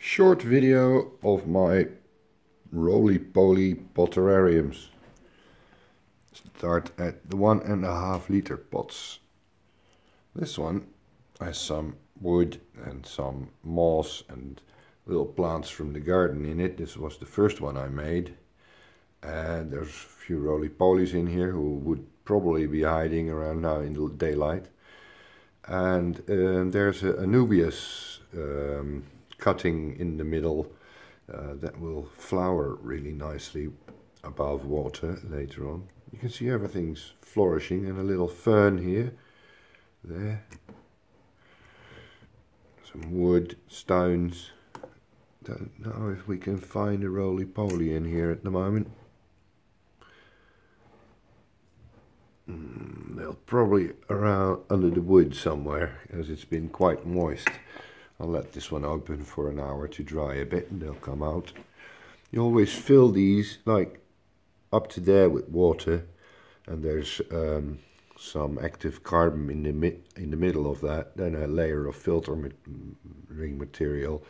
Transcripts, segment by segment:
Short video of my Roly Polie Potterrariums. Start at the 1.5 liter pots. This one has some wood and some moss and little plants from the garden in it. This was the first one I made. And there's a few Roly Polies in here who would probably be hiding around now in the daylight. And there's a Anubias cutting in the middle that will flower really nicely above water later on. You can see everything's flourishing, and a little fern here, there. Some wood, stones. Don't know if we can find a Roly Polie in here at the moment. They'll probably around under the wood somewhere, as it's been quite moist. I'll let this one open for an hour to dry a bit and they'll come out. You always fill these like up to there with water, and there's some active carbon in the middle of that, then a layer of filtering material,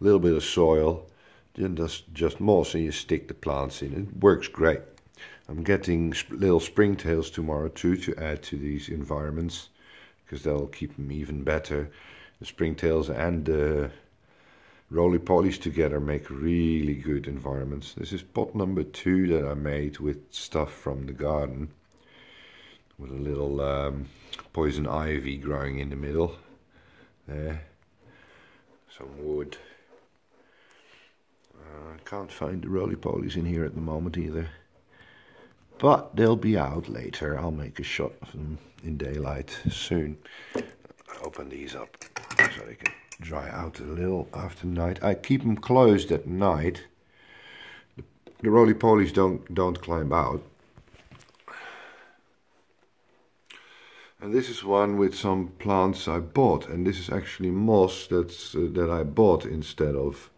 a little bit of soil, then just moss, and you stick the plants in. It works great. I'm getting little springtails tomorrow too to add to these environments, because that'll keep them even better. The springtails and the roly polies together make really good environments. This is pot number 2 that I made with stuff from the garden, with a little poison ivy growing in the middle. There, some wood. I can't find the roly polies in here at the moment either, but they'll be out later. I'll make a shot of them in daylight soon. Open these up so they can dry out a little after night. I keep them closed at night. The roly polies don't climb out. And this is one with some plants I bought, and this is actually moss that I bought instead of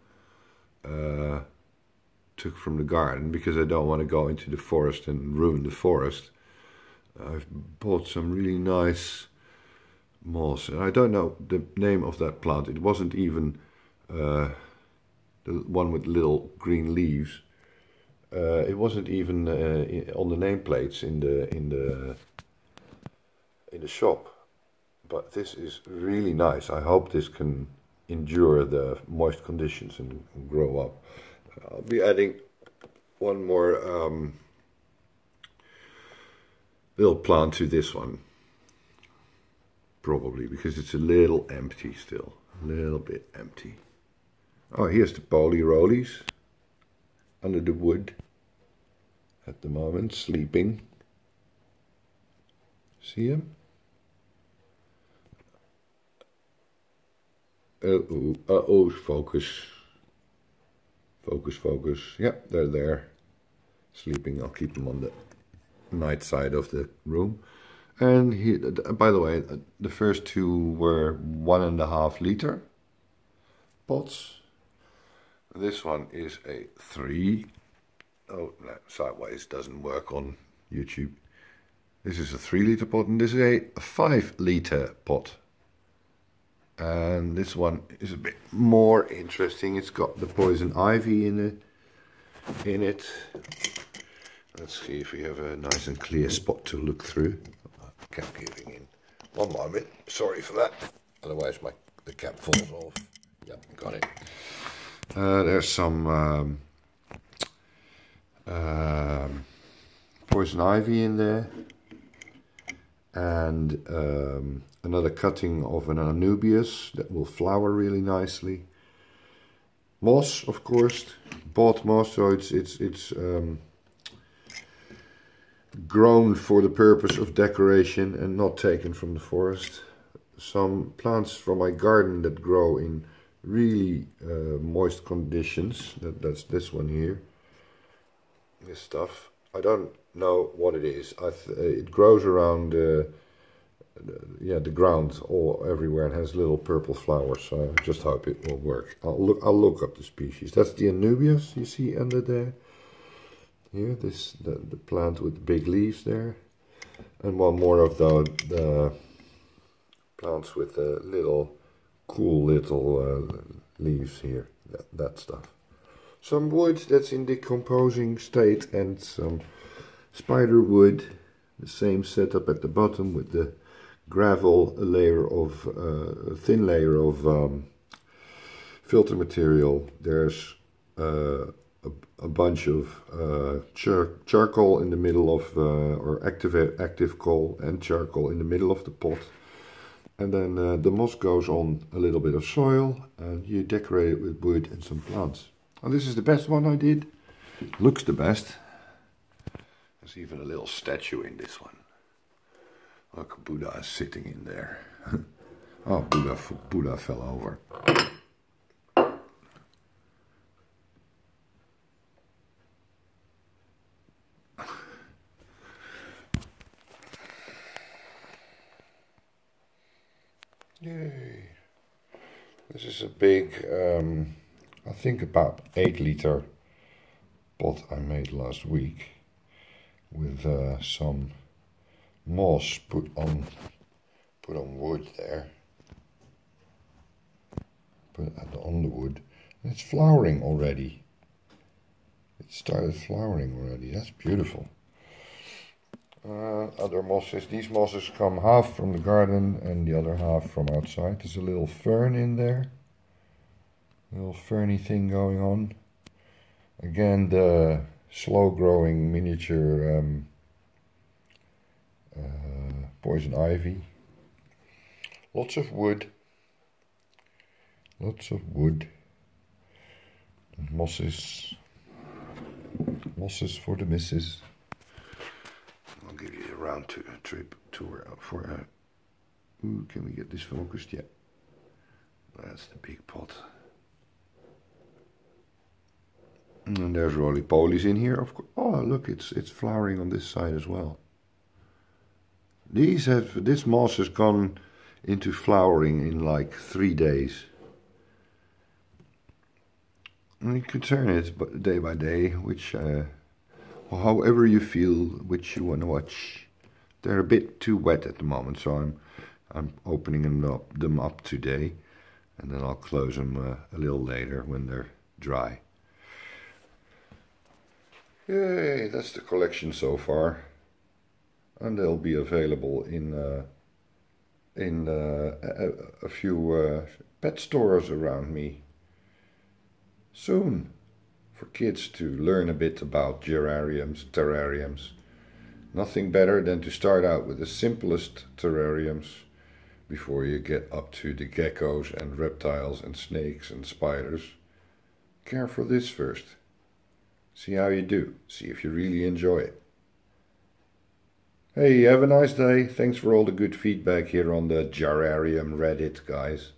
took from the garden, because I don't want to go into the forest and ruin the forest. I've bought some really nice moss, and I don't know the name of that plant. It wasn't even the one with little green leaves. It wasn't even on the nameplates in the shop. But this is really nice. I hope this can endure the moist conditions and grow up. I'll be adding one more little plant to this one, probably, because it's a little empty still, a little bit empty. Oh, here's the poly-rollies under the wood at the moment, sleeping. See them? Uh-oh, focus. Focus. Yep, they're there, sleeping. I'll keep them on the night side of the room. And here, by the way, the first 2 were 1.5 liter pots. This one is a 3. Oh, no, sideways doesn't work on YouTube. This is a 3 liter pot, and this is a 5 liter pot. And this one is a bit more interesting. It's got the poison ivy in it. Let's see if we have a nice and clear spot to look through. Cap giving in. One moment. Sorry for that. Otherwise the cap falls off. Yep, got it. There's some poison ivy in there. And another cutting of an Anubias that will flower really nicely. Moss, of course, bought moss, so it's grown for the purpose of decoration and not taken from the forest. Some plants from my garden that grow in really moist conditions. That's this one here. This stuff. I don't know what it is. It grows around the ground all everywhere and has little purple flowers. So I just hope it will work. I'll look up the species. That's the Anubias you see under there. Here, the plant with the big leaves there, and one more of the plants with the little cool little leaves here, that stuff. Some wood that's in decomposing state and some spider wood. The same setup at the bottom with the gravel, a layer of a thin layer of filter material. There's a bunch of charcoal in the middle of, or active coal and charcoal in the middle of the pot. And then the moss goes on a little bit of soil and you decorate it with wood and some plants. And this is the best one I did. Looks the best. There's even a little statue in this one. Look, Buddha is sitting in there. Oh, Buddha fell over. Yay. This is a big, I think about 8-liter pot I made last week with some moss put on wood there. Put on the wood. And it's flowering already. It started flowering already. That's beautiful. Other mosses. These mosses come half from the garden and the other half from outside. There's a little fern in there. A little ferny thing going on. Again, the slow growing miniature poison ivy. Lots of wood. Lots of wood. And mosses. Mosses for the missus. I'll give you a round trip tour for a... Ooh, can we get this focused? Yeah. That's the big pot. And there's Roly Polies in here, of course. Oh, look, it's flowering on this side as well. This moss has gone into flowering in like 3 days. And you can turn it day by day, which, however you feel, which you want to watch. They're a bit too wet at the moment, so I'm opening them up today, and then I'll close them a little later when they're dry. Yay, that's the collection so far, and they'll be available in a few pet stores around me soon, for kids to learn a bit about Jarrariums, Terrariums. Nothing better than to start out with the simplest terrariums before you get up to the geckos and reptiles and snakes and spiders. Care for this first. See how you do. See if you really enjoy it. Hey, have a nice day. Thanks for all the good feedback here on the Jarrarium Reddit, guys.